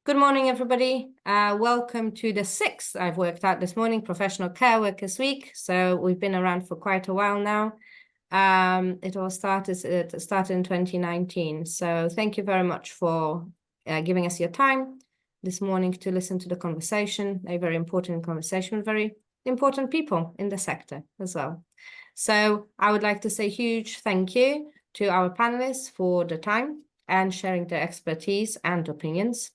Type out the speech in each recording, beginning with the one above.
Good morning, everybody. Welcome to the sixth, I've worked out this morning, Professional Care Workers Week. So we've been around for quite a while now. It started in 2019. So thank you very much for giving us your time this morning to listen to the conversation, a very important conversation with very important people in the sector as well. So I would like to say a huge thank you to our panelists for the time and sharing their expertise and opinions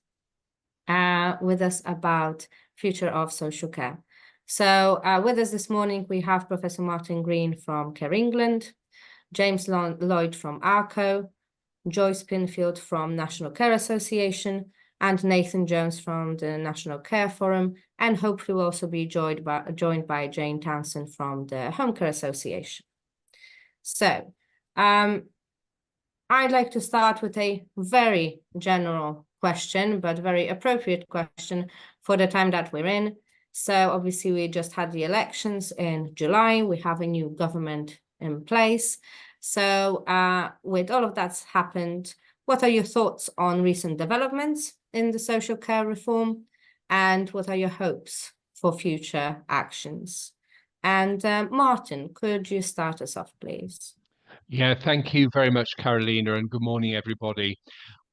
with us about future of social care. So with us this morning, we have Professor Martin Green from Care England, James Lloyd from ARCO, Joyce Pinfield from National Care Association, and Nathan Jones from the National Care Forum, and hopefully we'll also be joined by Jane Townsend from the Home Care Association. So I'd like to start with a very general question, but very appropriate question for the time that we're in. So obviously we just had the elections in July. We have a new government in place. So with all of that's happened, what are your thoughts on recent developments in the social care reform? And what are your hopes for future actions? And Martin, could you start us off, please? Yeah, thank you very much, Carolina, and good morning, everybody.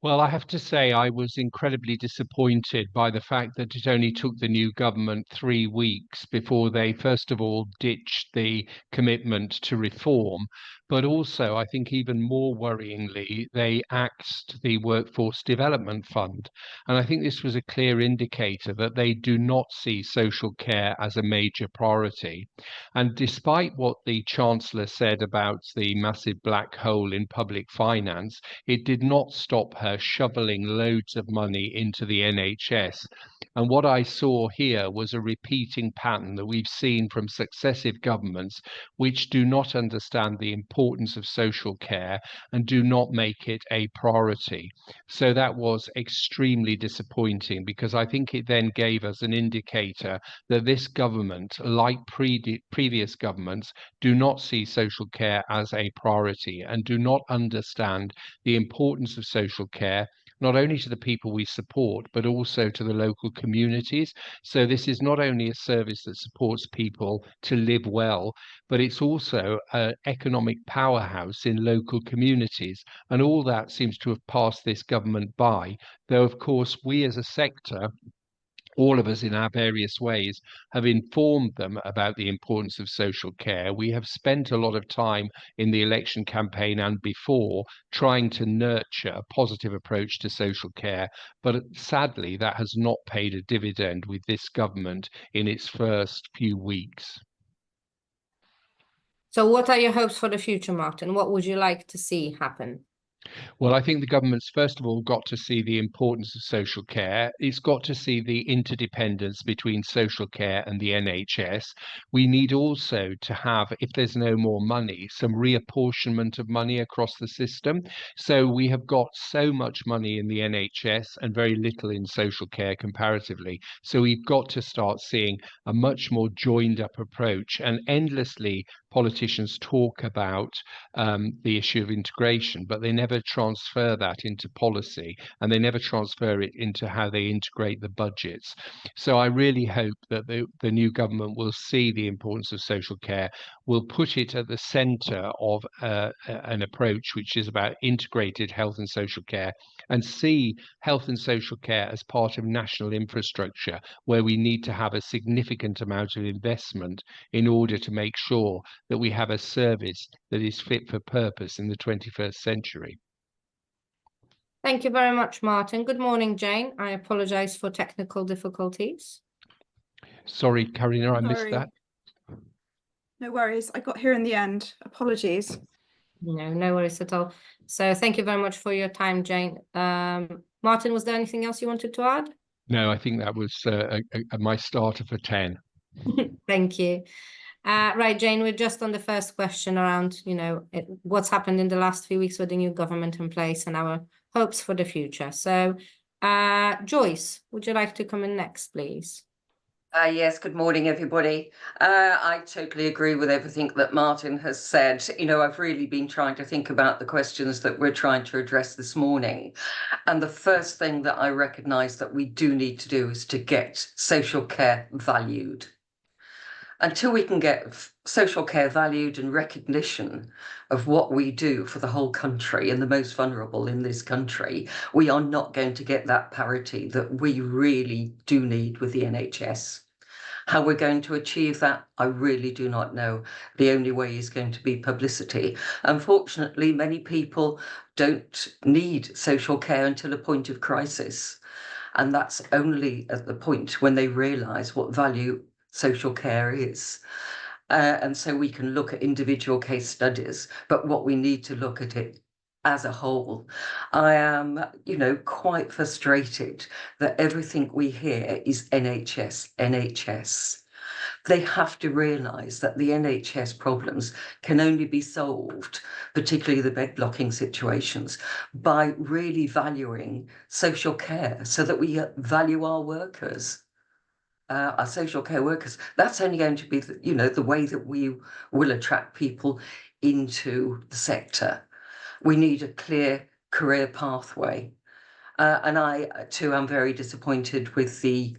Well, I have to say I was incredibly disappointed by the fact that it only took the new government 3 weeks before they, first of all, ditched the commitment to reform. But also, I think even more worryingly, they axed the Workforce Development Fund. And I think this was a clear indicator that they do not see social care as a major priority. And despite what the Chancellor said about the massive black hole in public finance, it did not stop her shoveling loads of money into the NHS. And what I saw here was a repeating pattern that we've seen from successive governments, which do not understand the importance of social care and do not make it a priority. So that was extremely disappointing, because I think it then gave us an indicator that this government, like previous governments, do not see social care as a priority and do not understand the importance of social care, not only to the people we support, but also to the local communities. So this is not only a service that supports people to live well, but it's also an economic powerhouse in local communities. And all that seems to have passed this government by, though, of course, we as a sector, all of us in our various ways, have informed them about the importance of social care. We have spent a lot of time in the election campaign and before trying to nurture a positive approach to social care, but sadly that has not paid a dividend with this government in its first few weeks. So what are your hopes for the future, Martin? What would you like to see happen? Well, I think the government's first of all got to see the importance of social care. It's got to see the interdependence between social care and the NHS. We need also to have, if there's no more money, some reapportionment of money across the system. So we have got so much money in the NHS and very little in social care comparatively. So we've got to start seeing a much more joined up approach. And endlessly politicians talk about the issue of integration, but they never transfer that into policy, and they never transfer it into how they integrate the budgets. So I really hope that the new government will see the importance of social care, will put it at the centre of an approach which is about integrated health and social care, and see health and social care as part of national infrastructure, where we need to have a significant amount of investment in order to make sure that we have a service that is fit for purpose in the 21st century. Thank you very much, Martin. Good morning, Jane. I apologize for technical difficulties. Sorry, Carolina, I missed that. No worries. I got here in the end. Apologies. No worries at all. So thank you very much for your time, Jane. Martin, was there anything else you wanted to add? No, I think that was my starter for 10. Thank you. Right, Jane, we're just on the first question around, what's happened in the last few weeks with the new government in place and our hopes for the future. So, Joyce, would you like to come in next, please? Yes, good morning, everybody. I totally agree with everything that Martin has said. You know, I've really been trying to think about the questions that we're trying to address this morning. And the first thing that I recognise that we do need to do is to get social care valued. Until we can get social care valued and recognition of what we do for the whole country and the most vulnerable in this country, we are not going to get that parity that we really do need with the NHS. How we're going to achieve that, I really do not know. The only way is going to be publicity. Unfortunately, many people don't need social care until a point of crisis. And that's only at the point when they realise what value social care is. And so we can look at individual case studies, but what we need to look at it as a whole. I am, quite frustrated that everything we hear is NHS, NHS. They have to realise that the NHS problems can only be solved, particularly the bed blocking situations, by really valuing social care so that we value our workers. Our social care workers, that's only going to be, the way that we will attract people into the sector. We need a clear career pathway. And I, too, am very disappointed with the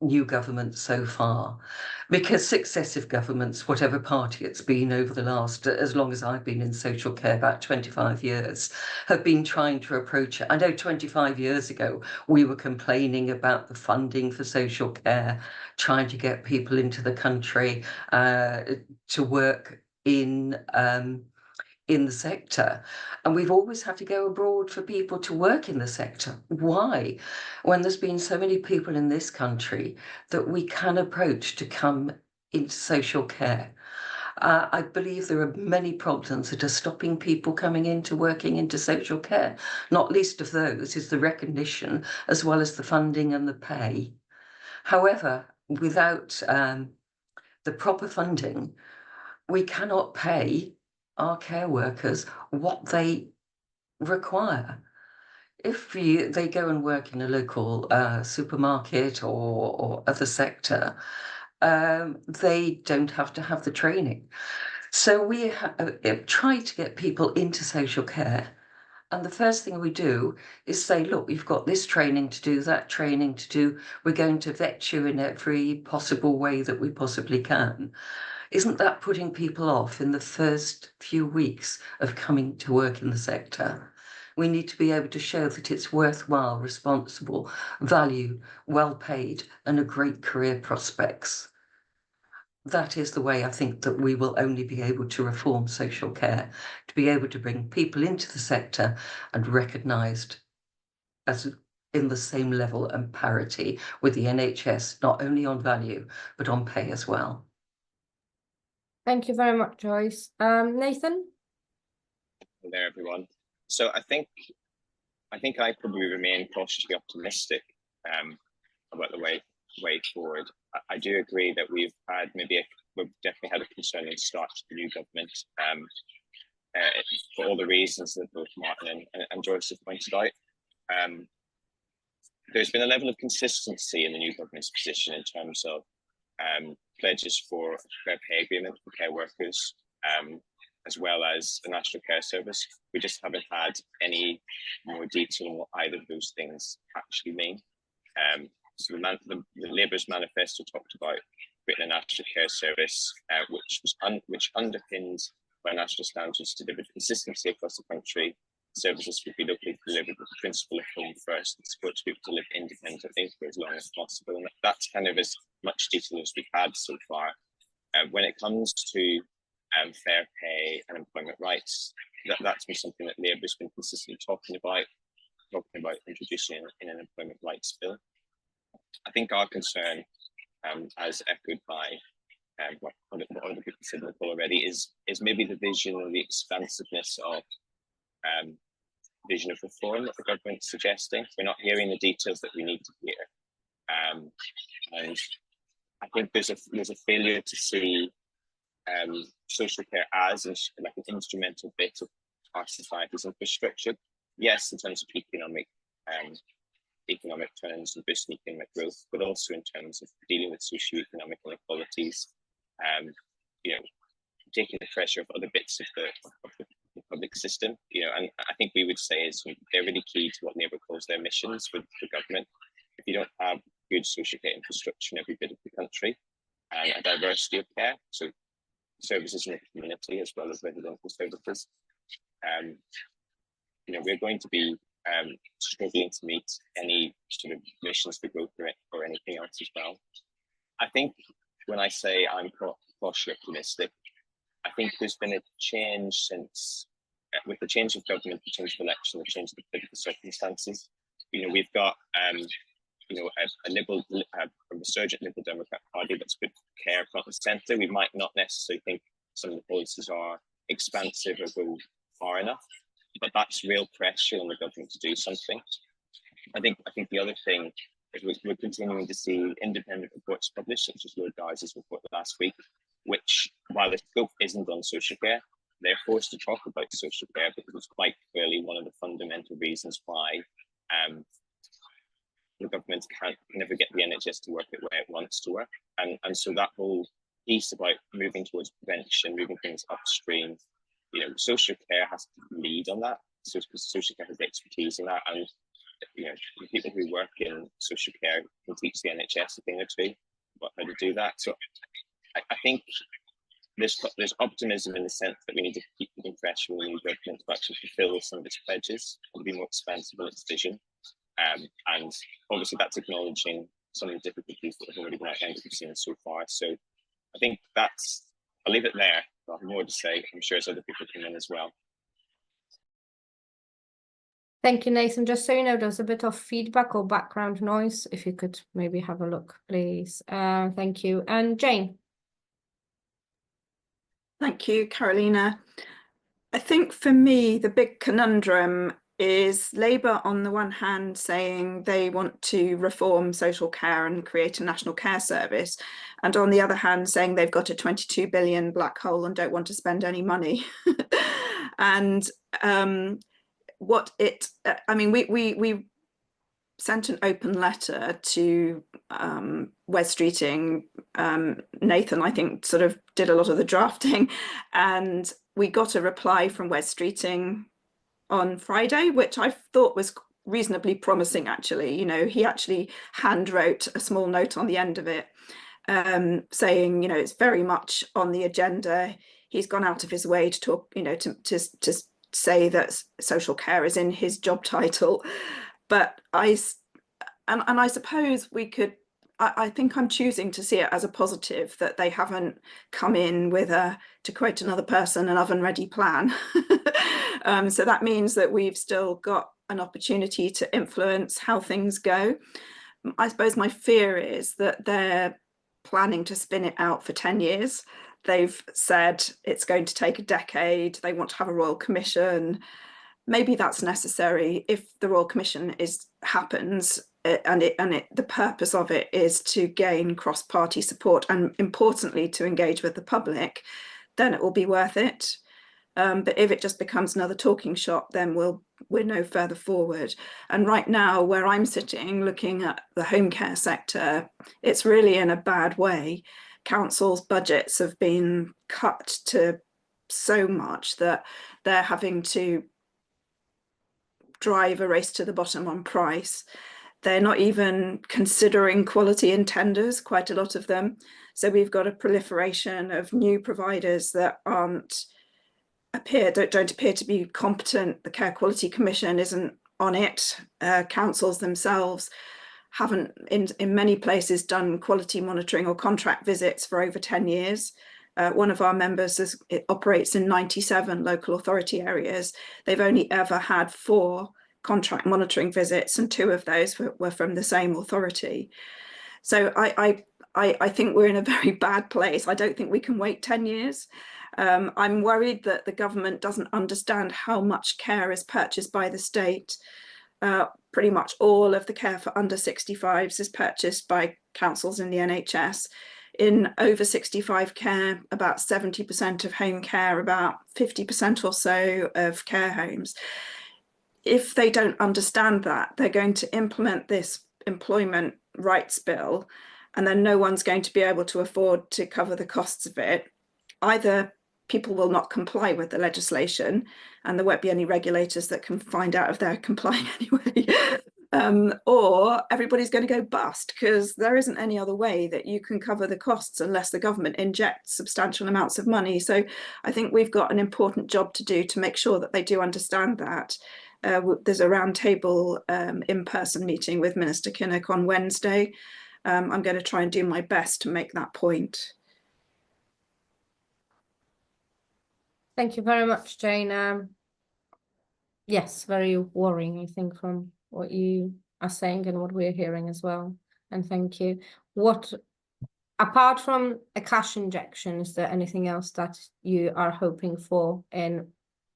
new government so far, because successive governments, whatever party it's been over the last, as long as I've been in social care, about 25 years, have been trying to approach it. I know 25 years ago, we were complaining about the funding for social care, trying to get people into the country to work in the sector. And we've always had to go abroad for people to work in the sector. Why? When there's been so many people in this country that we can approach to come into social care. I believe there are many problems that are stopping people coming into working into social care. Not least of those is the recognition as well as the funding and the pay. However, without the proper funding, we cannot pay our care workers what they require. If they go and work in a local supermarket or other sector, they don't have to have the training. So we try to get people into social care. And the first thing we do is say, look, you've got this training to do, that training to do. We're going to vet you in every possible way that we possibly can. Isn't that putting people off in the first few weeks of coming to work in the sector? We need to be able to show that it's worthwhile, responsible, value, well paid, and a great career prospects. That is the way I think that we will only be able to reform social care, to be able to bring people into the sector and recognised as in the same level and parity with the NHS, not only on value, but on pay as well. Thank you very much, Joyce. Nathan? Hello there, everyone. So I think I probably remain cautiously optimistic about the way forward. I do agree that we've definitely had a concerning start to the new government for all the reasons that both Martin and Joyce have pointed out. There's been a level of consistency in the new government's position in terms of pledges for a fair pay agreement for care workers, as well as the National Care Service. We just haven't had any more detail on what either of those things actually mean. So the Labour's manifesto talked about creating a National Care Service, which underpins by national standards delivered consistency across the country. Services would be locally delivered with the principle of home first and supports people to live independently for as long as possible. And that's kind of as much detail as we've had so far. When it comes to fair pay and employment rights, that's been something that Labour's been consistently talking about introducing in an employment rights bill. I think our concern, as echoed by what other people said in the call already, is maybe the vision or the expansiveness of vision of reform that the government's suggesting. We're not hearing the details that we need to hear, and I think there's a failure to see social care as like an instrumental bit of our society's infrastructure. Yes, in terms of economic economic trends and boosting economic growth, but also in terms of dealing with socioeconomic inequalities, you know, taking the pressure of other bits of the public system, you know, and I think we would say is they're really key to what Labour calls their missions with the government. If you don't have good social care infrastructure in every bit of the country and a diversity of care, so services in the community as well as residential services, you know, we're going to be struggling to meet any sort of missions for growth or anything else as well. I think when I say I'm cautiously optimistic, I think there's been a change since, with the change of government, the change of election, the change of the political circumstances. You know, we've got, you know, a resurgent Liberal Democrat Party that's put care front and centre. We might not necessarily think some of the policies are expansive or go far enough, but that's real pressure on the government to do something. I think the other thing is we're continuing to see independent reports published, such as Lord Guy's report last week, which, while the scope isn't on social care, they're forced to talk about social care because it's quite clearly one of the fundamental reasons why the government can never get the NHS to work the way it wants to work. And so that whole piece about moving towards prevention, moving things upstream, you know, social care has to lead on that. So social care has the expertise in that, and you know, the people who work in social care can teach the NHS a thing or two about how to do that. So I think there's optimism in the sense that we need to keep putting pressure on the new government to actually fulfil some of its pledges and be more expansive in its vision. And obviously that's acknowledging some of the difficulties that have already been outlined that we've seen so far. So I think I'll leave it there. I'll have more to say. I'm sure as other people come in as well. Thank you, Nathan. Just so you know, there's a bit of feedback or background noise. If you could maybe have a look, please. Thank you. And Jane. Thank you, Carolina. I think for me, the big conundrum is Labour on the one hand saying they want to reform social care and create a national care service, and on the other hand saying they've got a 22 billion black hole and don't want to spend any money. And we sent an open letter to Wes Streeting. Nathan, I think, sort of did a lot of the drafting, and we got a reply from Wes Streeting on Friday, which I thought was reasonably promising, actually. You know, he actually hand wrote a small note on the end of it, saying, you know, it's very much on the agenda. He's gone out of his way to talk, you know, to say that social care is in his job title. But I suppose we could, I think I'm choosing to see it as a positive that they haven't come in with to quote another person, an oven-ready plan. So that means that we've still got an opportunity to influence how things go. I suppose my fear is that they're planning to spin it out for 10 years. They've said it's going to take a decade. They want to have a Royal Commission. Maybe that's necessary if the Royal Commission happens, and the purpose of it is to gain cross-party support and, importantly, to engage with the public, then it will be worth it. But if it just becomes another talking shop, then we're no further forward. And right now, where I'm sitting, looking at the home care sector, it's really in a bad way. Councils' budgets have been cut to so much that they're having to drive a race to the bottom on price. They're not even considering quality in tenders, quite a lot of them. So we've got a proliferation of new providers that don't appear to be competent. The Care Quality Commission isn't on it. Councils themselves haven't, in many places, done quality monitoring or contract visits for over 10 years. One of our members operates in 97 local authority areas. They've only ever had 4 contract monitoring visits, and 2 of those were from the same authority. So I think we're in a very bad place. I don't think we can wait 10 years. I'm worried that the government doesn't understand how much care is purchased by the state. Pretty much all of the care for under 65s is purchased by councils in the NHS. In over 65 care, about 70% of home care, about 50% or so of care homes. if they don't understand that, they're going to implement this employment rights bill, and then no one's going to be able to afford to cover the costs of it. Either people will not comply with the legislation, and there won't be any regulators that can find out if they're complying anyway, or everybody's going to go bust, because there isn't any other way that you can cover the costs unless the government injects substantial amounts of money. So I think we've got an important job to do to make sure that they do understand that. There's a roundtable in-person meeting with Minister Kinnock on Wednesday. I'm going to try and do my best to make that point. Thank you very much, Jane. Yes, very worrying, I think, from what you are saying and what we're hearing as well. And thank you. What, apart from a cash injection, is there anything else that you are hoping for in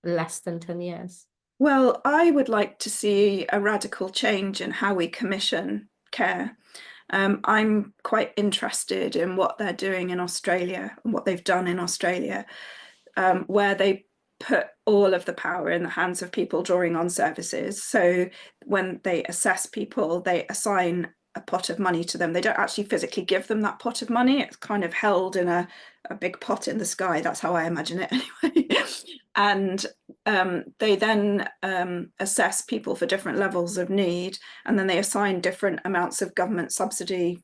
less than 10 years? Well, I would like to see a radical change in how we commission care. I'm quite interested in what they're doing in Australia and what they've done in Australia, where they put all of the power in the hands of people drawing on services. So when they assess people, they assign a pot of money to them. They don't actually physically give them that pot of money. It's kind of held in a big pot in the sky. That's how I imagine it anyway. And they then assess people for different levels of need, and then they assign different amounts of government subsidy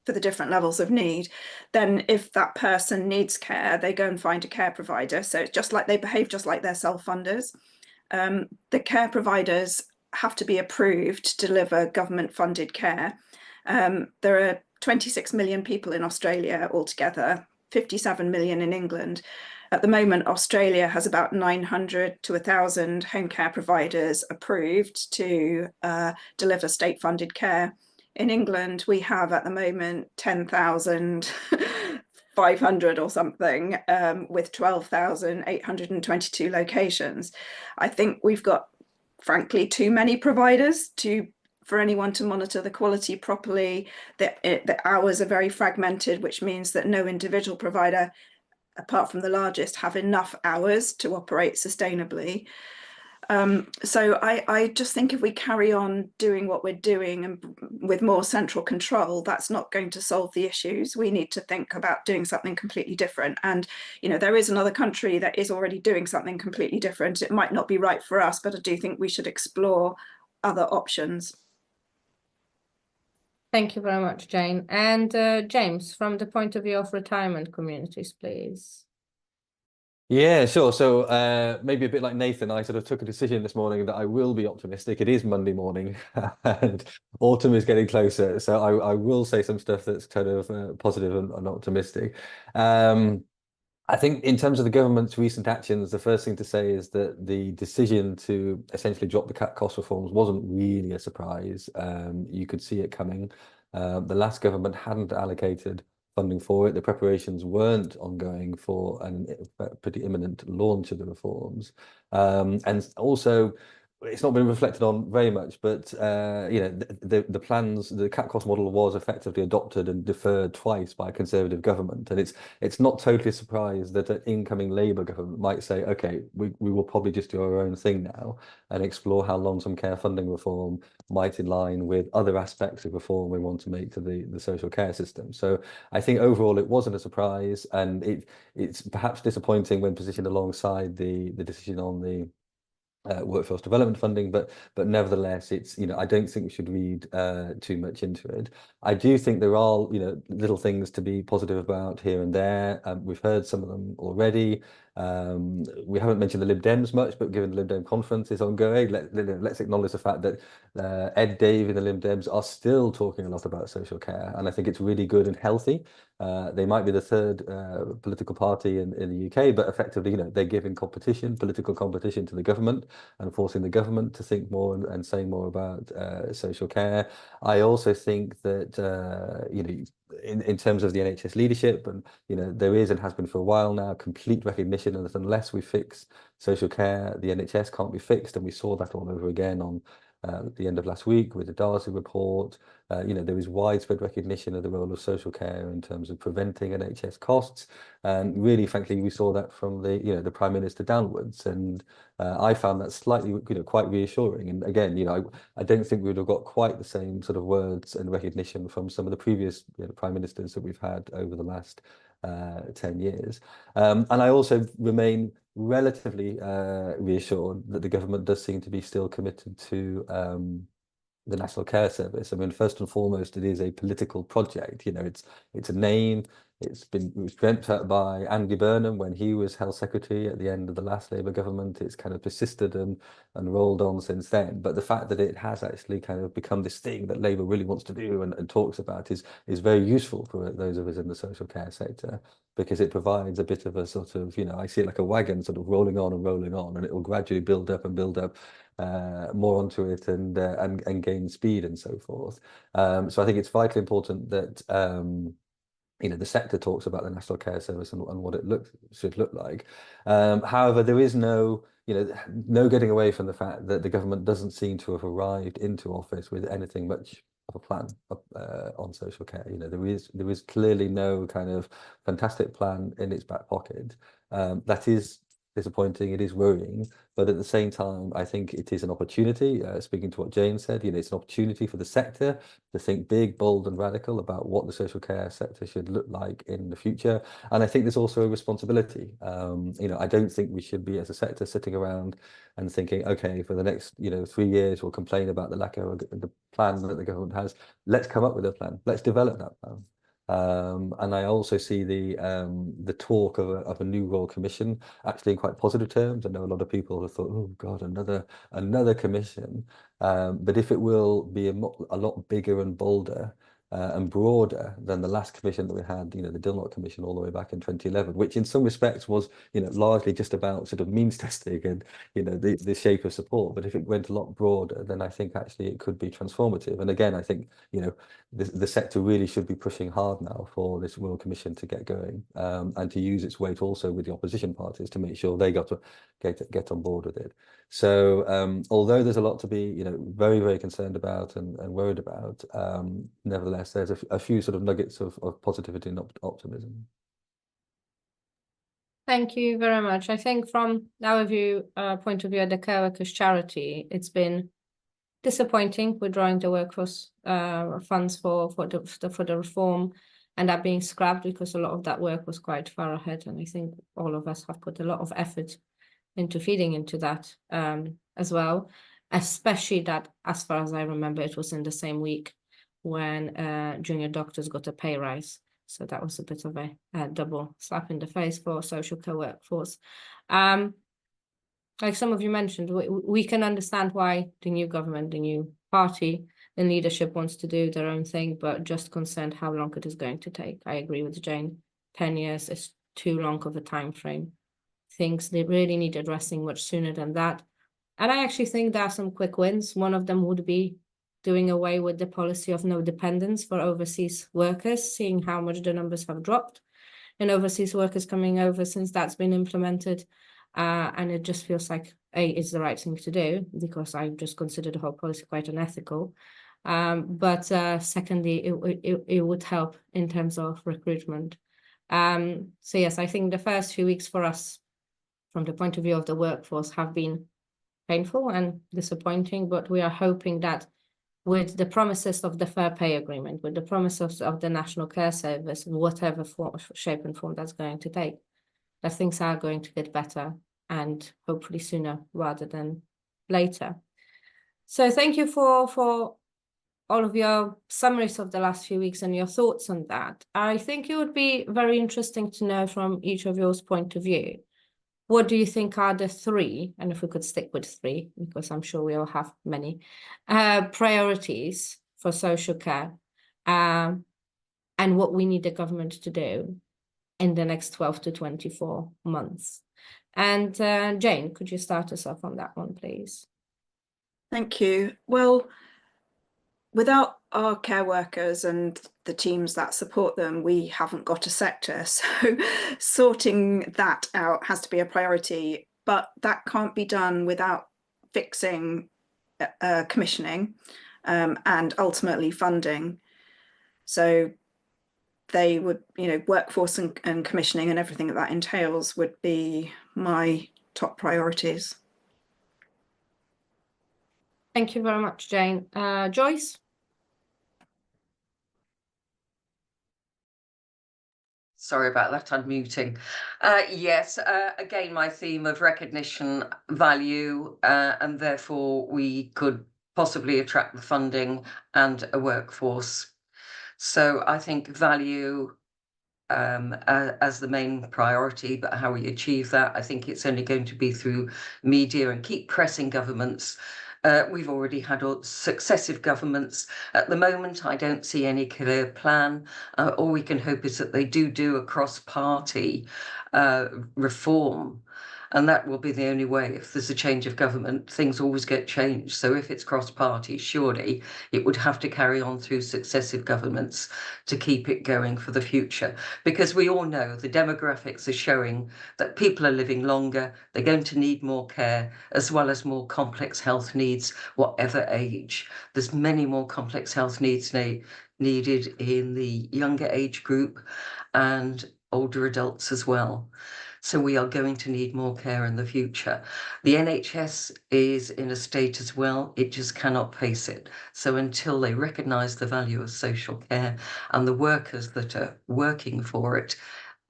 for the different levels of need. Then if that person needs care, they go and find a care provider. So it's just like they behave just like they're self-funders. The care providers have to be approved to deliver government funded care. There are 26 million people in Australia altogether, 57 million in England. At the moment, Australia has about 900 to 1,000 home care providers approved to deliver state-funded care. In England, we have at the moment 10,500 or something, with 12,822 locations. I think we've got, frankly, too many providers for anyone to monitor the quality properly. The hours are very fragmented, which means that no individual provider, apart from the largest, have enough hours to operate sustainably. So I just think if we carry on doing what we're doing and with more central control, that's not going to solve the issues. We need to think about doing something completely different. And, you know, there is another country that is already doing something completely different. It might not be right for us, but I do think we should explore other options. Thank you very much, Jane. And James, from the point of view of retirement communities, please. Yeah, sure. So maybe a bit like Nathan, I sort of took a decision this morning that I will be optimistic. It is Monday morning and autumn is getting closer. So I will say some stuff that's kind of positive and optimistic. I think in terms of the government's recent actions, the first thing to say is that the decision to essentially drop the cap cost reforms wasn't really a surprise. You could see it coming. The last government hadn't allocated funding for it. The preparations weren't ongoing for a pretty imminent launch of the reforms. And also, it's not been reflected on very much, but you know, the plans, the cap cost model was effectively adopted and deferred twice by a Conservative government, and it's not totally a surprise that an incoming Labour government might say, okay, we will probably just do our own thing now and explore how long-term care funding reform might align with other aspects of reform we want to make to the social care system. So I think overall it wasn't a surprise, and it's perhaps disappointing when positioned alongside the decision on the workforce development funding, but nevertheless, it's, you know, I don't think we should read too much into it. I do think there are, you know, little things to be positive about here and there. We've heard some of them already. We haven't mentioned the Lib Dems much, but given the Lib Dem conference is ongoing, let's acknowledge the fact that Ed Davey and the Lib Dems are still talking a lot about social care, and I think it's really good and healthy. They might be the third political party in the UK, but effectively, you know, they're giving political competition to the government and forcing the government to think more and say more about social care. I also think that, you know, in terms of the NHS leadership, and, you know, there is and has been for a while now complete recognition that unless we fix social care, the NHS can't be fixed, and we saw that all over again on at the end of last week with the Darzi report. There is widespread recognition of the role of social care in terms of preventing NHS costs. And really, frankly, we saw that from the Prime Minister downwards. And I found that slightly, quite reassuring. And again, I don't think we would have got quite the same sort of words and recognition from some of the previous Prime Ministers that we've had over the last 10 years. And I also remain relatively reassured that the government does seem to be still committed to the National Care Service. I mean, first and foremost, it is a political project. It's a name. It was dreamt up by Andy Burnham when he was Health Secretary at the end of the last Labour government. It's kind of persisted and rolled on since then. But the fact that it has actually kind of become this thing that Labour really wants to do and talks about is very useful for those of us in the social care sector, because it provides a bit of a sort of, I see it like a wagon sort of rolling on, and it will gradually build up more onto it and gain speed and so forth. So I think it's vitally important that the sector talks about the National Care Service and what it should look like. However, there is no getting away from the fact that the government doesn't seem to have arrived into office with anything much of a plan on social care. There is clearly no kind of fantastic plan in its back pocket. That is disappointing. It is worrying, but at the same time, I think it is an opportunity. Speaking to what Jane said, it's an opportunity for the sector to think big, bold, and radical about what the social care sector should look like in the future. And I think there's also a responsibility. I don't think we should be, as a sector, sitting around and thinking, okay, for the next 3 years, we'll complain about the lack of the plan that the government has. Let's come up with a plan. Let's develop that plan. And I also see the talk of a new Royal Commission actually in quite positive terms. I know a lot of people have thought, oh God, another commission. But if it will be a lot bigger and bolder and broader than the last commission that we had, the Dilnot Commission all the way back in 2011, which in some respects was, largely just about sort of means testing and, the shape of support. But if it went a lot broader, then I think actually it could be transformative. And again, I think, the sector really should be pushing hard now for this Royal Commission to get going, and to use its weight also with the opposition parties to make sure they got to get on board with it. So although there's a lot to be, very, very concerned about and worried about, nevertheless, there's a few sort of nuggets of positivity and optimism. Thank you very much. I think from our point of view at the Care Workers Charity, it's been disappointing withdrawing the workforce funds for the reform and that being scrapped, because a lot of that work was quite far ahead, and I think all of us have put a lot of effort into feeding into that as well, especially that, as far as I remember, it was in the same week when junior doctors got a pay rise. So that was a bit of a double slap in the face for social care workforce. Like some of you mentioned, we can understand why the new government, the new party, the leadership wants to do their own thing, but just concerned how long it is going to take. I agree with Jane. 10 years is too long of a time frame. Things they really need addressing much sooner than that. And I actually think there are some quick wins. One of them would be doing away with the policy of no dependence for overseas workers, seeing how much the numbers have dropped in overseas workers coming over since that's been implemented. And it just feels like it's the right thing to do, because I just consider the whole policy quite unethical. But secondly, it would help in terms of recruitment. So yes, I think the first few weeks for us, from the point of view of the workforce, have been painful and disappointing, but we are hoping that with the promises of the Fair Pay Agreement, with the promises of the National Care Service, whatever shape and form that's going to take, that things are going to get better, and hopefully sooner rather than later. So thank you for all of your summaries of the last few weeks and your thoughts on that. I think it would be very interesting to know from each of yours point of view, what do you think are the three, and if we could stick with three, because I'm sure we all have many, priorities for social care, and what we need the government to do in the next 12 to 24 months. And Jane, could you start us off on that one, please? Thank you. Well, without our care workers and the teams that support them, we haven't got a sector. So sorting that out has to be a priority, but that can't be done without fixing commissioning and ultimately funding. So they would, workforce and commissioning and everything that entails would be my top priorities. Thank you very much, Jane. Joyce? Sorry about that, unmuting. Yes, again, my theme of recognition, value, and therefore we could possibly attract the funding and a workforce. So I think value as the main priority, but how we achieve that, I think it's only going to be through media and keep pressing governments. We've already had successive governments. At the moment, I don't see any clear plan. All we can hope is that they do a cross-party reform. And that will be the only way. If there's a change of government, things always get changed. So if it's cross-party, surely it would have to carry on through successive governments to keep it going for the future. Because we all know the demographics are showing that people are living longer, they're going to need more care, as well as more complex health needs, whatever age. There's many more complex health needs needed in the younger age group and older adults as well. So we are going to need more care in the future. The NHS is in a state as well, it just cannot face it. So until they recognise the value of social care and the workers that are working for it,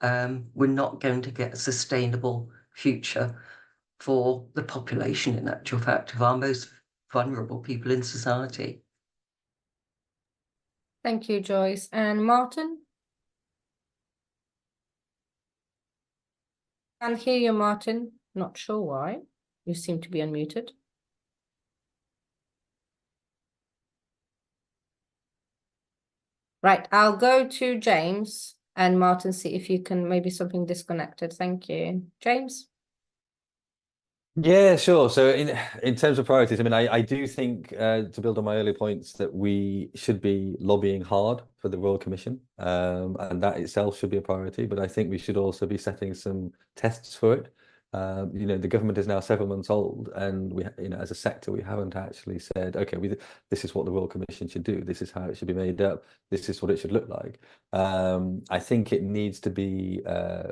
we're not going to get a sustainable future for the population, in actual fact, of our most vulnerable people in society. Thank you, Joyce. And Martin? Can't hear you, Martin. Not sure why. You seem to be unmuted. Right, I'll go to James and Martin, see if you can, maybe something disconnected. Thank you. James? Yeah, sure. So in terms of priorities, I mean, I do think to build on my earlier points that we should be lobbying hard for the Royal Commission, and that itself should be a priority. But I think we should also be setting some tests for it. The government is now 7 months old, and we, as a sector, we haven't actually said, okay, this is what the Royal Commission should do. This is how it should be made up. This is what it should look like. I think it needs to be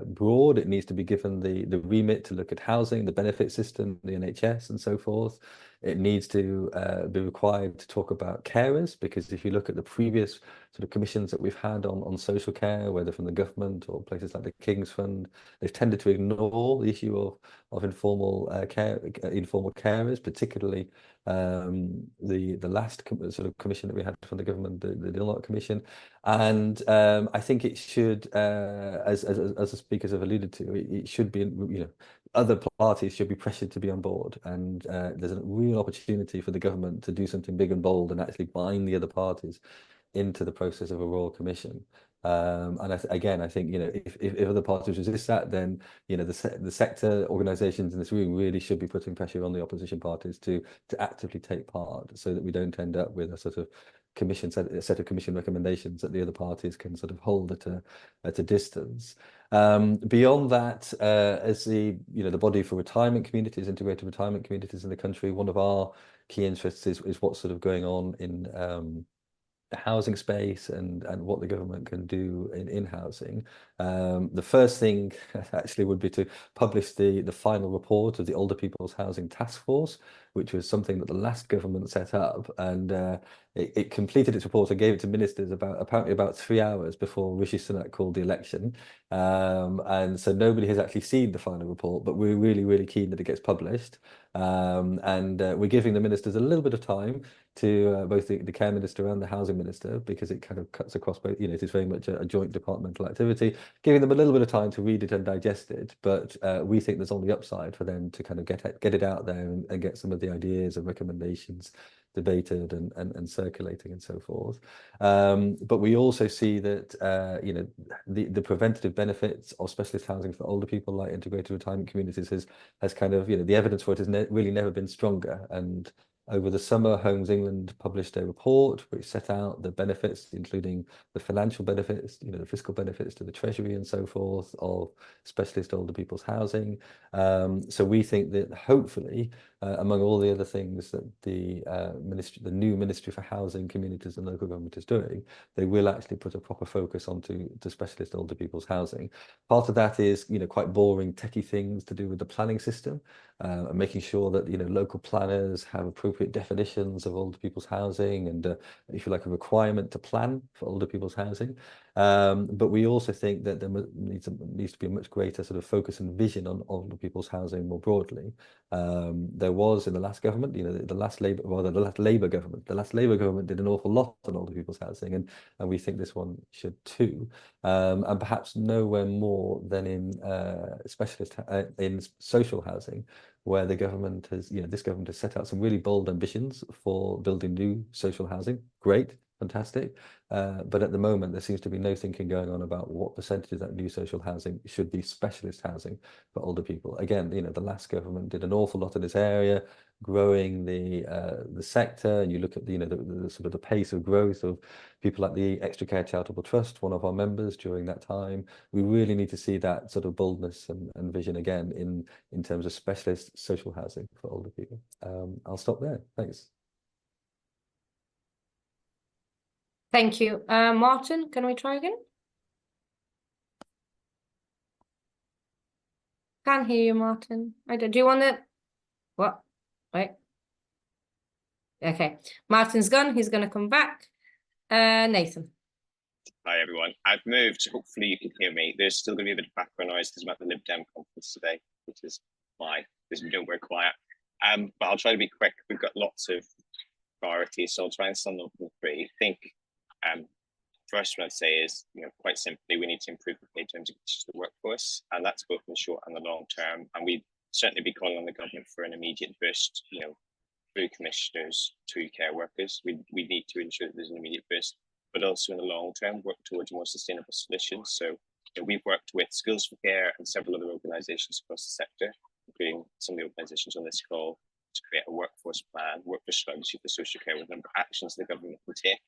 broad. It needs to be given the remit to look at housing, the benefit system, the NHS, and so forth. It needs to be required to talk about carers, because if you look at the previous sort of commissions that we've had on social care, whether from the government or places like the King's Fund, they've tended to ignore the issue of informal carers, particularly the last sort of commission that we had from the government, the Dilnot Commission. And I think it should, as the speakers have alluded to, it should be, other parties should be pressured to be on board, and there's a real opportunity for the government to do something big and bold and actually bind the other parties into the process of a Royal Commission. And I think if other parties resist that, then the sector organisations in this room really should be putting pressure on the opposition parties to actively take part, so that we don't end up with a sort of set of commission recommendations that the other parties can sort of hold at a distance. Beyond that, as the body for retirement communities, integrated retirement communities in the country, one of our key interests is what's sort of going on in the housing space and what the government can do in housing. The first thing actually would be to publish the final report of the Older People's Housing Task Force, which was something that the last government set up, and it completed its report and gave it to ministers apparently about 3 hours before Rishi Sunak called the election. And so nobody has actually seen the final report, but we're really, really keen that it gets published. And we're giving the ministers a little bit of time to both the care minister and the housing minister, because it kind of cuts across both, it is very much a joint departmental activity, giving them a little bit of time to read it and digest it. But we think there's only upside for them to kind of get it out there and get some of the ideas and recommendations debated and circulating and so forth. But we also see that the preventative benefits of specialist housing for older people, like integrated retirement communities, has kind of, the evidence for it has really never been stronger. And over the summer, Homes England published a report which set out the benefits, including the financial benefits, the fiscal benefits to the Treasury and so forth, of specialist older people's housing. So we think that hopefully among all the other things that the new Ministry for Housing, Communities and Local Government is doing, they will actually put a proper focus onto specialist older people's housing. Part of that is, quite boring techie things to do with the planning system, and making sure that, local planners have appropriate definitions of older people's housing and, if you like, a requirement to plan for older people's housing. But we also think that there needs to be a much greater sort of focus and vision on older people's housing more broadly. There was in the last government, the last Labour government did an awful lot on older people's housing, and we think this one should too. And perhaps nowhere more than in in social housing, where the government has, this government has set out some really bold ambitions for building new social housing. Great, fantastic. But at the moment, there seems to be no thinking going on about what percentage of that new social housing should be specialist housing for older people. Again, the last government did an awful lot in this area, growing the sector, and you look at the sort of the pace of growth of people like the Extra Care Charitable Trust, one of our members during that time. We really need to see that sort of boldness and vision again in terms of specialist social housing for older people. I'll stop there. Thanks. Thank you. Martin, can we try again? Can't hear you, Martin. Do you want to... What? Wait. Okay. Martin's gone. He's going to come back. Nathan. Hi, everyone. I've moved. Hopefully you can hear me. There's still going to be a bit of background noise because I'm at the Lib Dem conference today, which is why because we don't work quiet. But I'll try to be quick. We've got lots of priorities, so I'll try and sum up in three. I think first what I'd say is, quite simply, we need to improve the pay terms of the workforce, and that's both in the short and the long term. And we'd certainly be calling on the government for an immediate boost, through commissioners to care workers. We need to ensure that there's an immediate boost, but also in the long term, work towards more sustainable solutions. So we've worked with Skills for Care and several other organisations across the sector, including some of the organisations on this call, to create a workforce plan, workforce strategy for social care with a number of actions the government can take.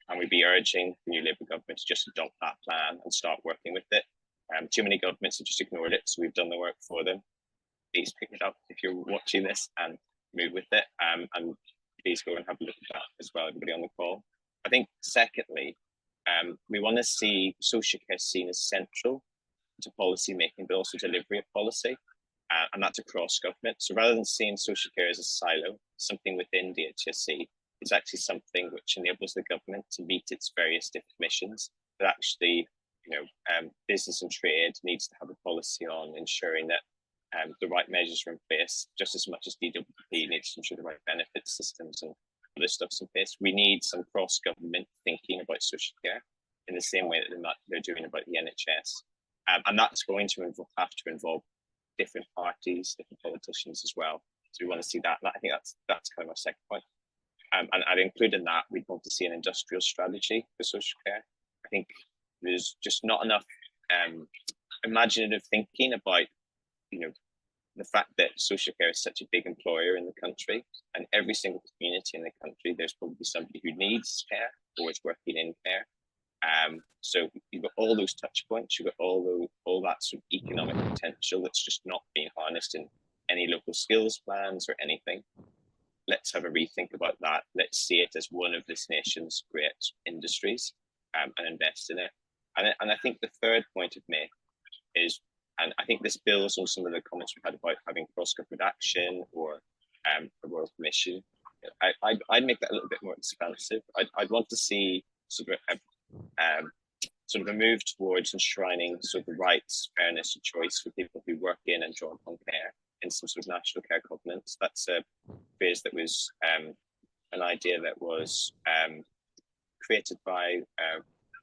And we'd be urging the new Labour government to just adopt that plan and start working with it. Too many governments have just ignored it, so we've done the work for them. Please pick it up if you're watching this and move with it. And please go and have a look at that as well, everybody on the call. I think secondly, we want to see social care seen as central to policy making, but also delivery of policy. And that's across government. So rather than seeing social care as a silo, something within DHSC, is actually something which enables the government to meet its various different missions. But actually, business and trade needs to have a policy on ensuring that the right measures are in place, just as much as DWP needs to ensure the right benefit systems and other stuff's in place. We need some cross-government thinking about social care in the same way that they're doing about the NHS. And that's going to have to involve different parties, different politicians as well. So we want to see that. And I think that's kind of our second point. And I'd include in that, we'd want to see an industrial strategy for social care. I think there's just not enough imaginative thinking about, the fact that social care is such a big employer in the country, and every single community in the country, there's probably somebody who needs care or is working in care. So you've got all those touch points, you've got all that sort of economic potential that's just not being harnessed in any local skills plans or anything. Let's have a rethink about that. Let's see it as one of this nation's great industries and invest in it. And I think the third point of make is, and I think this builds on some of the comments we've had about having cross-government action or a Royal Commission. I'd make that a little bit more expansive. I'd want to see sort of a move towards enshrining sort of the rights, fairness, and choice for people who work in and draw upon care in some sort of national care covenants. That's a phrase that was an idea that was created by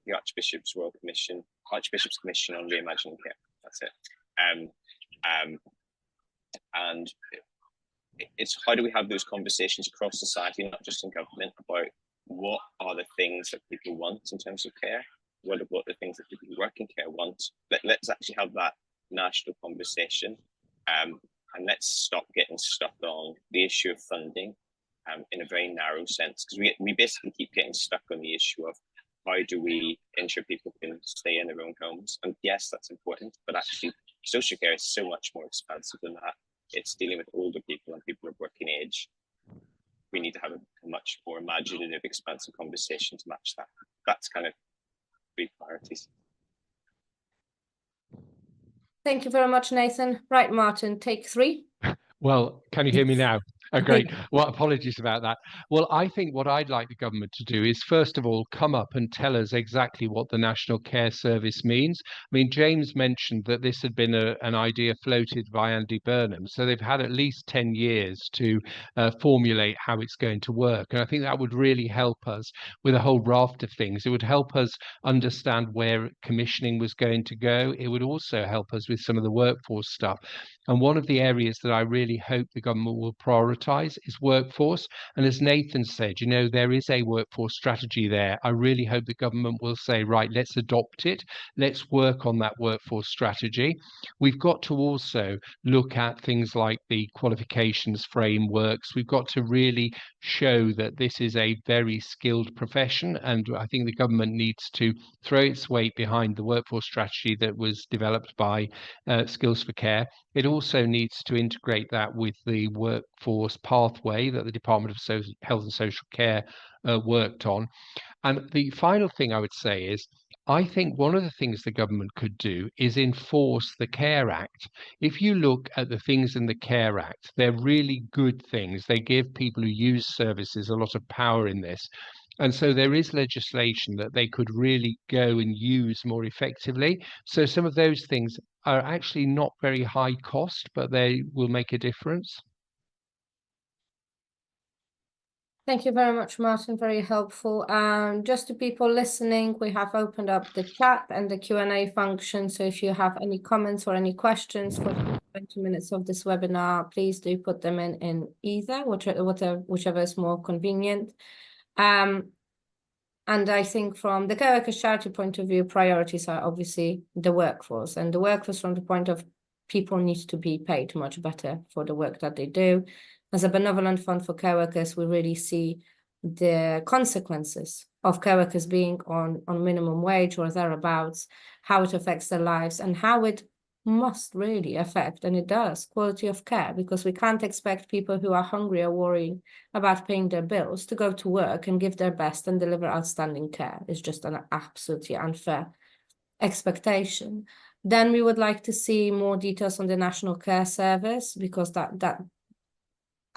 the Archbishop's Commission on Reimagining Care. That's it. And it's how do we have those conversations across society, not just in government, about what are the things that people want in terms of care? What are the things that people who work in care want? Let's actually have that national conversation. And let's stop getting stuck on the issue of funding in a very narrow sense, because we basically keep getting stuck on the issue of how do we ensure people can stay in their own homes? And yes, that's important, but actually social care is so much more expansive than that. It's dealing with older people and people who are working age. We need to have a much more imaginative, expansive conversation to match that. That's kind of three priorities. Thank you very much, Nathan. Right, Martin, take 3. Well, can you hear me now? Oh, great. Well, apologies about that. Well, I think what I'd like the government to do is, first of all, come up and tell us exactly what the National Care Service means. I mean, James mentioned that this had been an idea floated by Andy Burnham. So they've had at least 10 years to formulate how it's going to work. And I think that would really help us with a whole raft of things. It would help us understand where commissioning was going to go. It would also help us with some of the workforce stuff. And one of the areas that I really hope the government will prioritise is workforce. And as Nathan said, you know, there is a workforce strategy there. I really hope the government will say, right, let's adopt it. Let's work on that workforce strategy. We've got to also look at things like the qualifications frameworks. We've got to really show that this is a very skilled profession. And I think the government needs to throw its weight behind the workforce strategy that was developed by Skills for Care. It also needs to integrate that with the workforce pathway that the Department of Health and Social Care worked on. And the final thing I would say is, I think one of the things the government could do is enforce the Care Act. If you look at the things in the Care Act, they're really good things. They give people who use services a lot of power in this. And so there is legislation that they could really go and use more effectively. So some of those things are actually not very high cost, but they will make a difference. Thank you very much, Martin. Very helpful. Just to people listening, we have opened up the chat and the Q&A function. So if you have any comments or any questions for 20 minutes of this webinar, please do put them in either, whichever is more convenient. And I think from the Care Workers Charity point of view, priorities are obviously the workforce. And the workforce from the point of people need to be paid much better for the work that they do. As a benevolent fund for care workers, we really see the consequences of care workers being on minimum wage or thereabouts, how it affects their lives and how it must really affect, and it does, quality of care, because we can't expect people who are hungry or worrying about paying their bills to go to work and give their best and deliver outstanding care. It's just an absolutely unfair expectation. Then we would like to see more details on the National Care Service, because that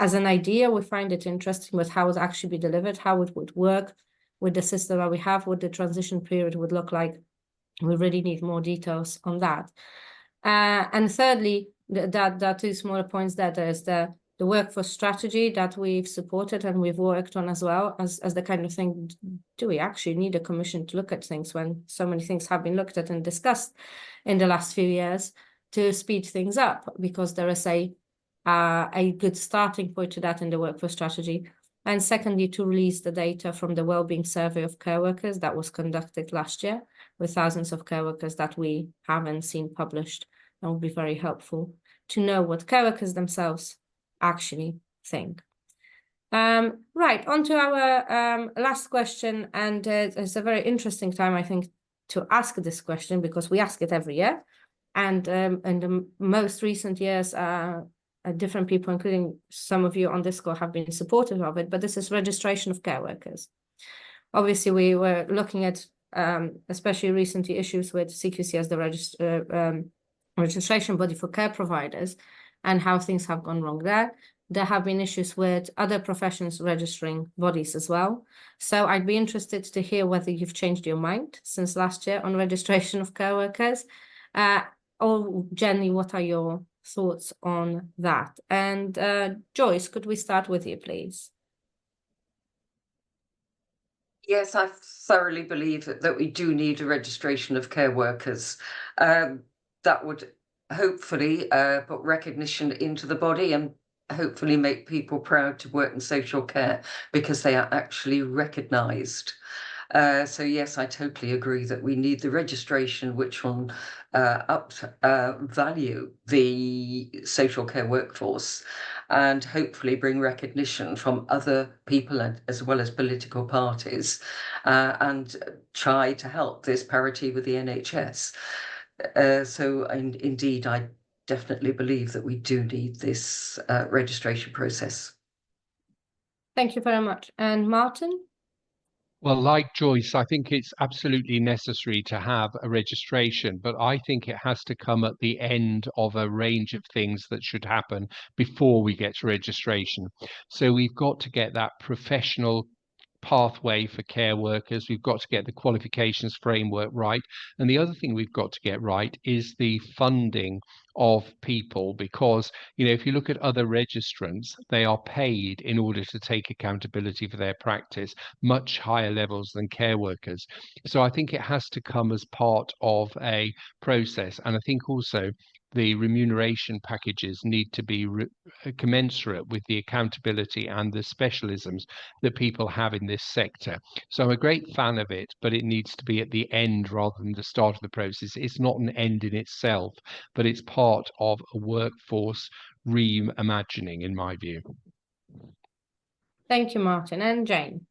as an idea, we find it interesting with how it actually be delivered, how it would work with the system that we have, what the transition period would look like. We really need more details on that. And thirdly, that 2 smaller points, that is the workforce strategy that we've supported and we've worked on as well as the kind of thing, do we actually need a commission to look at things when so many things have been looked at and discussed in the last few years to speed things up, because there is a good starting point to that in the workforce strategy. And secondly, to release the data from the Wellbeing Survey of Care Workers that was conducted last year with thousands of care workers that we haven't seen published. That would be very helpful to know what care workers themselves actually think. Right, on to our last question. And it's a very interesting time, I think, to ask this question, because we ask it every year. And in the most recent years, different people, including some of you on this call, have been supportive of it, but this is registration of care workers. Obviously, we were looking at, especially recently, issues with CQC as the registration body for care providers and how things have gone wrong there. There have been issues with other professions registering bodies as well. So I'd be interested to hear whether you've changed your mind since last year on registration of care workers, or Jenny, what are your thoughts on that? And Joyce, could we start with you, please? Yes, I thoroughly believe that we do need a registration of care workers. That would hopefully put recognition into the body and hopefully make people proud to work in social care because they are actually recognised. So yes, I totally agree that we need the registration which will value the social care workforce and hopefully bring recognition from other people as well as political parties and try to help this parity with the NHS. So indeed, I definitely believe that we do need this registration process. Thank you very much. And Martin? Well, like Joyce, I think it's absolutely necessary to have a registration, but I think it has to come at the end of a range of things that should happen before we get to registration. So we've got to get that professional pathway for care workers. We've got to get the qualifications framework right. And the other thing we've got to get right is the funding of people, because, you know, if you look at other registrants, they are paid in order to take accountability for their practice, much higher levels than care workers. So I think it has to come as part of a process. And I think also the remuneration packages need to be commensurate with the accountability and the specialisms that people have in this sector. So I'm a great fan of it, but it needs to be at the end rather than the start of the process. It's not an end in itself, but it's part of a workforce reimagining, in my view. Thank you, Martin. And Jane?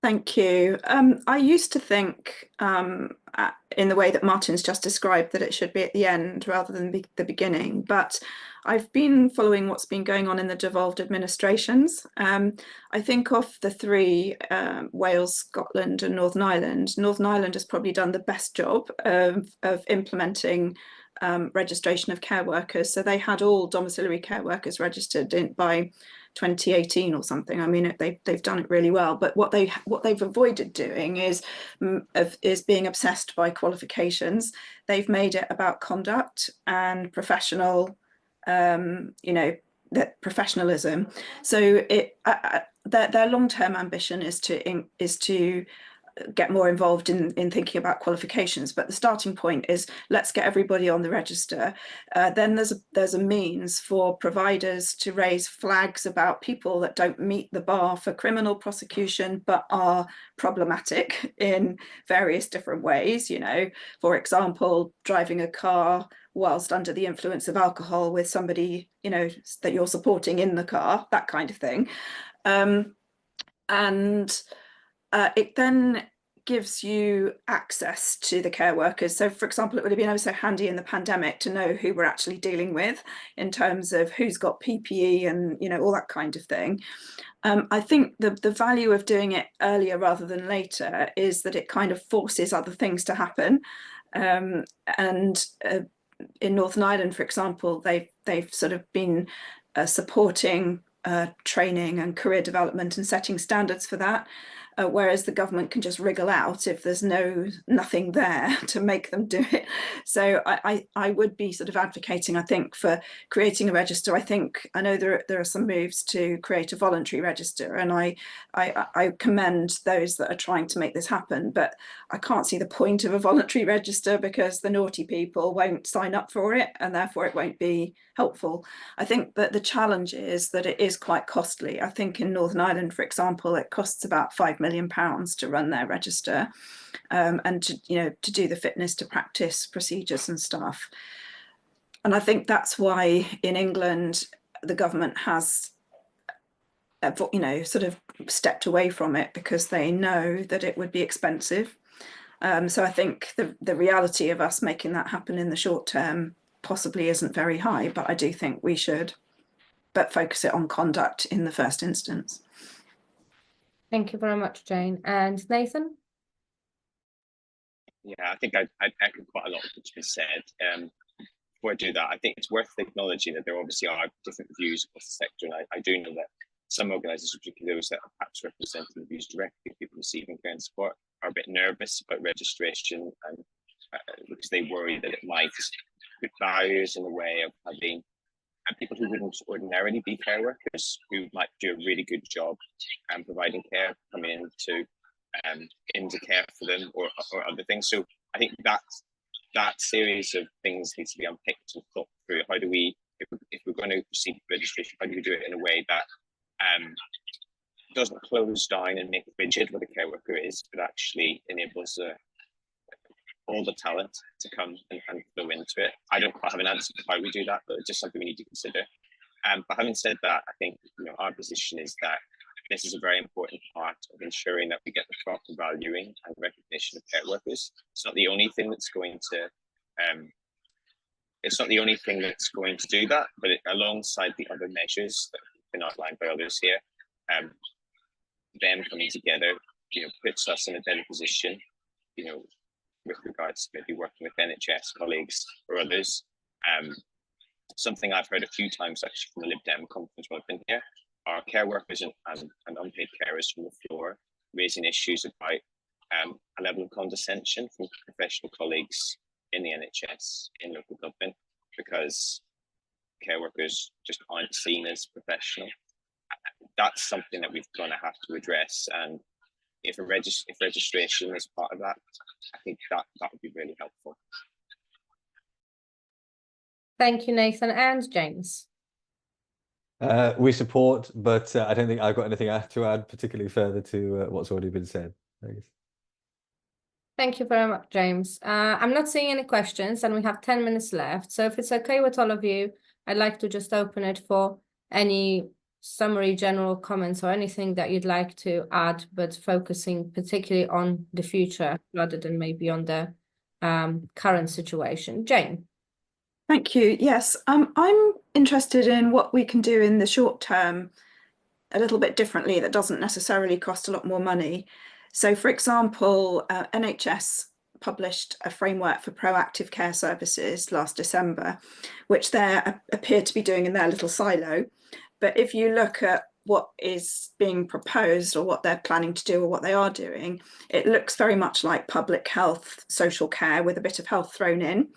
Thank you. I used to think in the way that Martin's just described that it should be at the end rather than the beginning, but I've been following what's been going on in the devolved administrations. I think of the three, Wales, Scotland and Northern Ireland. Northern Ireland has probably done the best job of implementing registration of care workers. So they had all domiciliary care workers registered by 2018 or something. I mean, they've done it really well. But what they've avoided doing is being obsessed by qualifications. They've made it about conduct and professional, that professionalism. So their long-term ambition is to get more involved in thinking about qualifications, but the starting point is let's get everybody on the register. Then there's a means for providers to raise flags about people that don't meet the bar for criminal prosecution but are problematic in various different ways. You know, for example, driving a car whilst under the influence of alcohol with somebody, you know, that you're supporting in the car, that kind of thing. It then gives you access to the care workers. So, for example, it would have been so handy in the pandemic to know who we're actually dealing with in terms of who's got PPE and, you know, all that kind of thing. I think the value of doing it earlier rather than later is that it kind of forces other things to happen. In Northern Ireland, for example, they've sort of been supporting training and career development and setting standards for that, whereas the government can just wriggle out if there's nothing there to make them do it. So I would be sort of advocating, I think, for creating a register. I know there are some moves to create a voluntary register, and I commend those that are trying to make this happen, but I can't see the point of a voluntary register because the naughty people won't sign up for it, and therefore it won't be helpful. I think that the challenge is that it is quite costly. I think in Northern Ireland, for example, it costs about £5 million to run their register, and to do the fitness to practice procedures and stuff. And I think that's why in England the government has sort of stepped away from it, because they know that it would be expensive. So I think the reality of us making that happen in the short term possibly isn't very high, but I do think we should, but focus it on conduct in the first instance. Thank you very much, Jane. And Nathan? Yeah, I think I'd echo quite a lot of what's been said. Before I do that, I think it's worth acknowledging that there obviously are different views across the sector, and I do know that some organisations, particularly those that are perhaps representing the views directly of people receiving care and support, are a bit nervous about registration, and because they worry that it might put barriers in the way of having people who wouldn't ordinarily be care workers, who might do a really good job providing care, come into care for them or other things. So I think that series of things needs to be unpicked and thought through. How do we, if we're going to proceed with registration, how do we do it in a way that doesn't close down and make it rigid what a care worker is, but actually enables all the talent to come and flow into it? I don't quite have an answer to how we do that, but it's just something we need to consider. But having said that, I think our position is that this is a very important part of ensuring that we get the proper valuing and recognition of care workers. It's not the only thing that's going to do that, but alongside the other measures that have been outlined by others here, them coming together, puts us in a better position, with regards to maybe working with NHS colleagues or others. Something I've heard a few times actually from the Lib Dem conference while I've been here are care workers and unpaid carers from the floor raising issues about a level of condescension from professional colleagues in the NHS, in local government, because care workers just aren't seen as professional. That's something that we're going to have to address, and if registration is part of that, I think that would be really helpful. Thank you, Nathan. And James. We support, but I don't think I've got anything to add particularly further to what's already been said. Thanks. Thank you very much, James. I'm not seeing any questions, and we have 10 minutes left. So if it's okay with all of you, I'd like to just open it for any summary general comments or anything that you'd like to add, but focusing particularly on the future rather than maybe on the current situation. Jane. Thank you. Yes, I'm interested in what we can do in the short term a little bit differently that doesn't necessarily cost a lot more money. So, for example, NHS published a framework for proactive care services last December, which they appear to be doing in their little silo. But if you look at what is being proposed or what they're planning to do or what they are doing, it looks very much like public health, social care with a bit of health thrown in.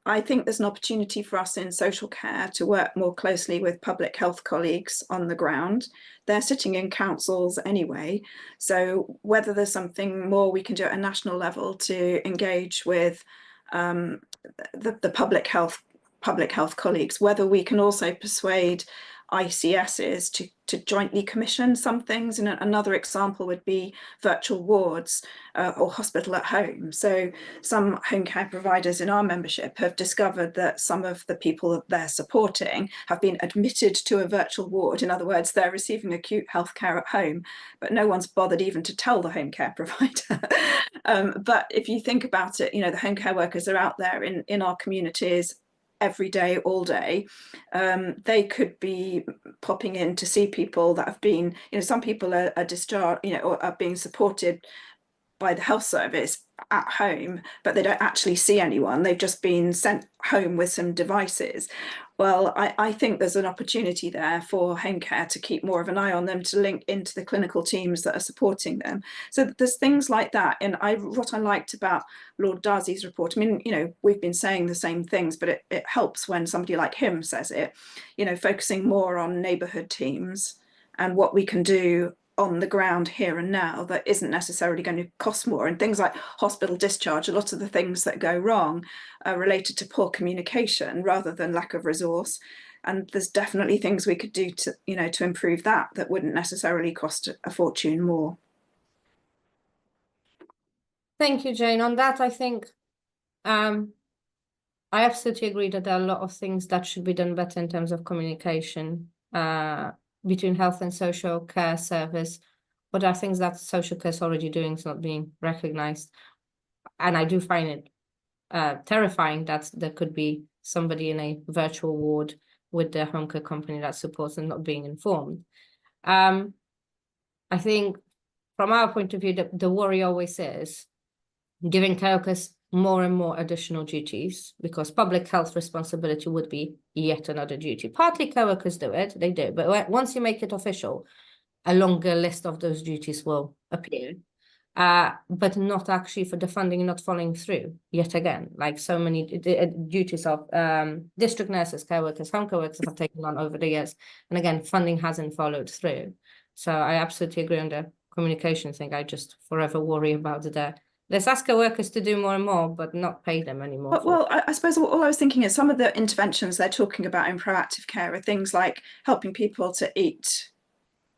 I think there's an opportunity for us in social care to work more closely with public health colleagues on the ground. They're sitting in councils anyway, so whether there's something more we can do at a national level to engage with the public health colleagues, whether we can also persuade ICSs to jointly commission some things. And another example would be virtual wards or hospital at home. So some home care providers in our membership have discovered that some of the people that they're supporting have been admitted to a virtual ward. In other words, they're receiving acute healthcare at home, but no one's bothered even to tell the home care provider. But if you think about it, the home care workers are out there in our communities every day, all day. They could be popping in to see people that have been, some people are discharged, or are being supported by the health service at home, but they don't actually see anyone. They've just been sent home with some devices. Well, I think there's an opportunity there for home care to keep more of an eye on them, to link into the clinical teams that are supporting them. So there's things like that. And what I liked about Lord Darcy's report, I mean, we've been saying the same things, but it helps when somebody like him says it, focusing more on neighbourhood teams and what we can do on the ground here and now that isn't necessarily going to cost more. And things like hospital discharge, a lot of the things that go wrong are related to poor communication rather than lack of resource. And there's definitely things we could do to improve that wouldn't necessarily cost a fortune more. Thank you, Jane. On that, I think I absolutely agree that there are a lot of things that should be done better in terms of communication between health and social care service, but there are things that social care is already doing, is not being recognized. And I do find it terrifying that there could be somebody in a virtual ward with the home care company that supports and not being informed. I think from our point of view, the worry always is giving care workers more and more additional duties, because public health responsibility would be yet another duty. Partly care workers do it, they do, but once you make it official, a longer list of those duties will appear, but not actually for the funding not following through yet again, like so many duties of district nurses, care workers, home care workers have taken on over the years. And again, funding hasn't followed through. So I absolutely agree on the communication thing. I just forever worry about let's ask our workers to do more and more, but not pay them anymore. Well, I suppose all I was thinking is some of the interventions they're talking about in proactive care are things like helping people to eat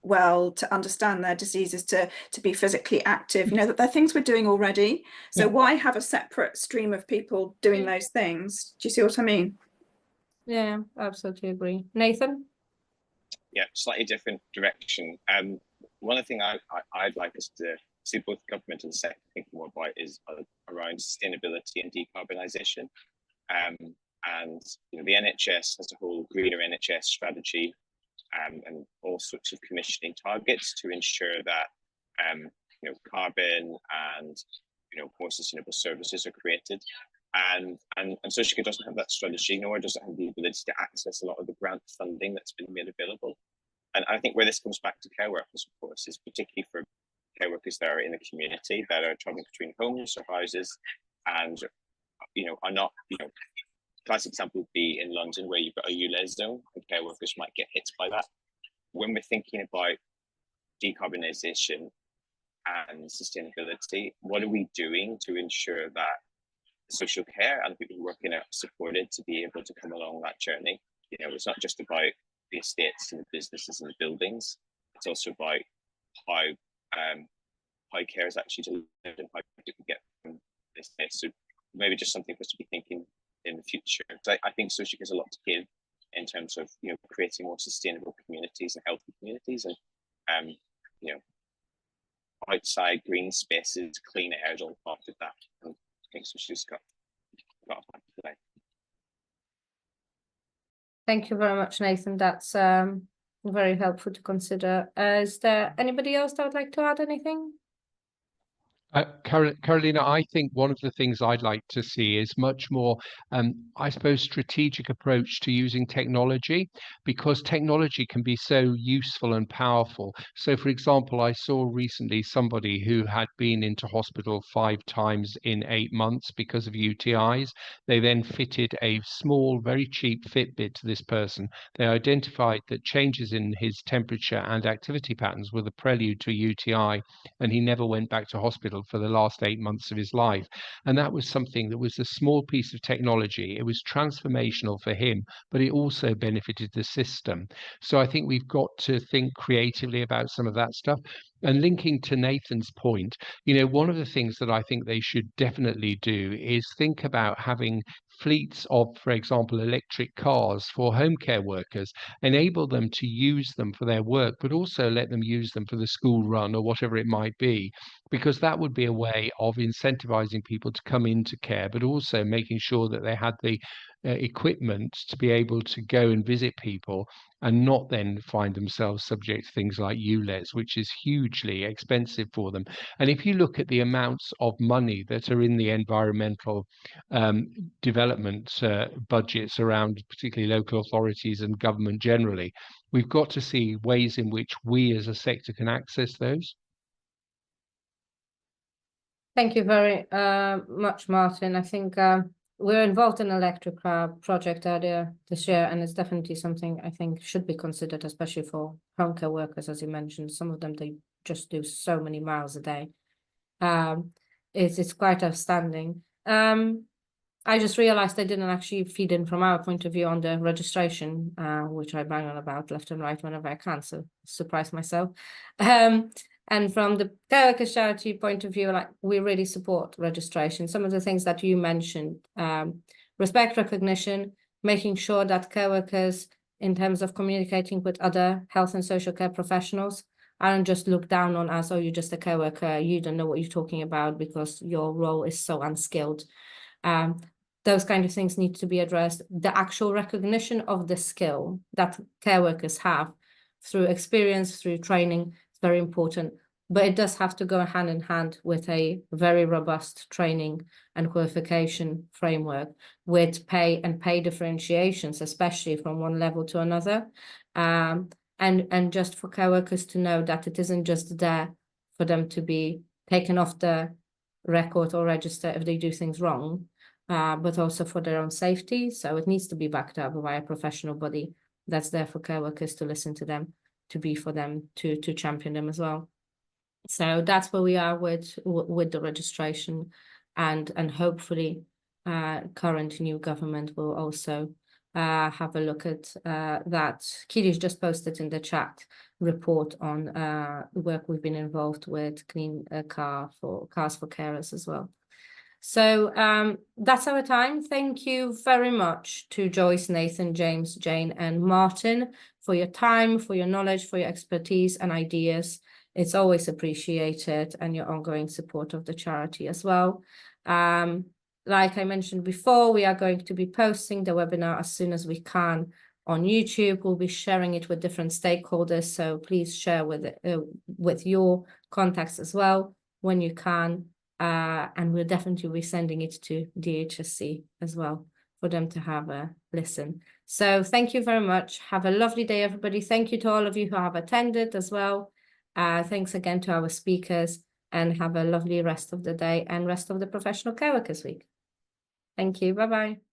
well, to understand their diseases, to be physically active, that they're things we're doing already. So why have a separate stream of people doing those things? Do you see what I mean? Yeah, absolutely agree. Nathan? Yeah, slightly different direction. One of the things I'd like us to see both government and the sector think more about is around sustainability and decarbonisation. And the NHS has a whole greener NHS strategy and all sorts of commissioning targets to ensure that carbon and more sustainable services are created. And social care doesn't have that strategy, nor does it have the ability to access a lot of the grant funding that's been made available. And I think where this comes back to care workers, of course, is particularly for care workers that are in the community, that are traveling between homes or houses, and are not, classic example would be in London, where you've got a ULEZ zone, and care workers might get hit by that. When we're thinking about decarbonisation and sustainability, what are we doing to ensure that social care and people who work in it are supported to be able to come along that journey? It's not just about the estates and the businesses and the buildings. It's also about how care is actually delivered and how people get from this. So maybe just something for us to be thinking in the future. I think social care has a lot to give in terms of creating more sustainable communities and healthy communities, and outside green spaces, clean air is all part of that. And I think social care's got off that today. Thank you very much, Nathan. That's very helpful to consider. Is there anybody else that would like to add anything? Carolina, I think one of the things I'd like to see is much more, I suppose, strategic approach to using technology, because technology can be so useful and powerful. So, for example, I saw recently somebody who had been into hospital 5 times in 8 months because of UTIs. They then fitted a small, very cheap Fitbit to this person. They identified that changes in his temperature and activity patterns were the prelude to a UTI, and he never went back to hospital for the last 8 months of his life. And that was something that was a small piece of technology. It was transformational for him, but it also benefited the system. So I think we've got to think creatively about some of that stuff. And linking to Nathan's point, one of the things that I think they should definitely do is think about having fleets of, for example, electric cars for home care workers, enable them to use them for their work, but also let them use them for the school run or whatever it might be, because that would be a way of incentivizing people to come into care, but also making sure that they had the equipment to be able to go and visit people and not then find themselves subject to things like ULEZ, which is hugely expensive for them. And if you look at the amounts of money that are in the environmental development budgets around particularly local authorities and government generally, we've got to see ways in which we as a sector can access those. Thank you very much, Martin. I think we're involved in an electric car project earlier this year, and it's definitely something I think should be considered, especially for home care workers, as you mentioned. Some of them, they just do so many miles a day. It's quite outstanding. I just realized I didn't actually feed in from our point of view on the registration, which I bang on about left and right whenever I can, so surprise myself. And from the Care Workers Charity point of view, we really support registration. Some of the things that you mentioned, respect, recognition, making sure that care workers, in terms of communicating with other health and social care professionals, aren't just looked down on as, oh, you're just a care worker, you don't know what you're talking about because your role is so unskilled. Those kind of things need to be addressed. The actual recognition of the skill that care workers have through experience, through training, is very important, but it does have to go hand in hand with a very robust training and qualification framework with pay and pay differentiations, especially from one level to another. And just for care workers to know that it isn't just there for them to be taken off the record or register if they do things wrong, but also for their own safety. So it needs to be backed up by a professional body that's there for care workers to listen to them, to be for them, to champion them as well. So that's where we are with the registration, and hopefully current new government will also have a look at that. Kiri's just posted in the chat report on the work we've been involved with, clean cars for carers as well. So that's our time. Thank you very much to Joyce, Nathan, James, Jane, and Martin for your time, for your knowledge, for your expertise and ideas. It's always appreciated, and your ongoing support of the charity as well. Like I mentioned before, we are going to be posting the webinar as soon as we can on YouTube. We'll be sharing it with different stakeholders, so please share with your contacts as well when you can. And we'll definitely be sending it to DHSC as well for them to have a listen. So thank you very much. Have a lovely day, everybody. Thank you to all of you who have attended as well. Thanks again to our speakers, and have a lovely rest of the day and rest of the Professional Care Workers Week. Thank you. Bye-bye.